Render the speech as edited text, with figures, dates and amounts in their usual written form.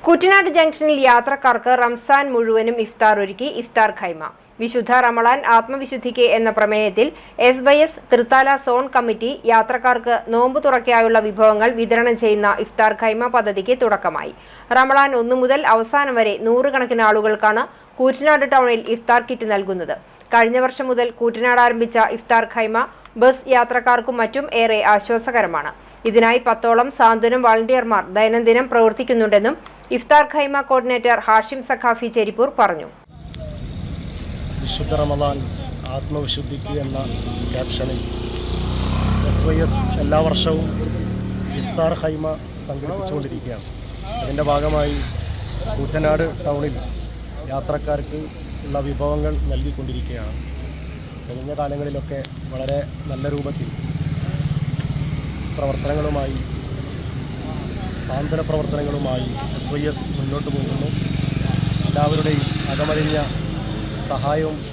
കുട്ടനാട് ജംഗ്ഷനിൽ യാത്രക്കാർക്ക് റംസാൻ മുഴുവനും ഇഫ്താർ ഒരുക്കി ഇഫ്താർ ഖൈമ. വിശുദ്ധ റമളാൻ ആത്മവിശുദ്ധിക്ക് എന്ന പ്രമേയത്തിൽ SYS തൃത്താല സോൺ കമ്മിറ്റി യാത്രക്കാർക്ക് നോമ്പ് തുറക്കായുള്ള വിഭവങ്ങൾ വിതരണം ചെയ്യുന്ന ഇഫ്താർ ഖൈമ പദ്ധതിക്ക് തുടക്കമായി. റമളാൻ 1 മുതൽ അവസാനം വരെ നൂറുകണക്കിന് ആളുകൾക്കാണ് കൂറ്റനാട് ടൗണിൽ ഇഫ്താർ കിറ്റ് നൽകുന്നത്. കഴിഞ്ഞ വർഷം മുതൽ കൂറ്റനാട് ആരംഭിച്ച ഇഫ്താർ ഖൈമ ബസ് യാത്രക്കാർക്കും മറ്റും ഏറെ ആശ്വാസകരമാണ്. ഇതിനായി 10ഓളം സാന്ത്വനം വളണ്ടിയർമാർ ദൈനംദിനം പ്രവർത്തിക്കുന്നുണ്ടെന്നും ഇഫ്താർ ഖൈമ കോർഡിനേറ്റർ ഹാഷിം സഖാഫി ചെരിപ്പൂർ പറഞ്ഞു. വിശുദ്ധ റമളാൻ ആത്മവിശുദ്ധിക്ക് എന്ന ക്യാപ്ഷനിൽ SYS എല്ലാ വർഷവും ഇഫ്താർ ഖൈമ സംഘടിപ്പിച്ചുകൊണ്ടിരിക്കുകയാണ്. അതിൻ്റെ ഭാഗമായി കൂറ്റനാട് ടൗണിൽ യാത്രക്കാർക്ക് ഉള്ള വിഭവങ്ങൾ നൽകിക്കൊണ്ടിരിക്കുകയാണ്. കഴിഞ്ഞ കാലങ്ങളിലൊക്കെ വളരെ നല്ല രൂപത്തിൽ പ്രവർത്തനങ്ങളുമായി സാന്ത്വന പ്രവർത്തനങ്ങളുമായി SYS മുന്നോട്ട് പോകുന്നു. എല്ലാവരുടെയും അകമഴിഞ്ഞ സഹായവും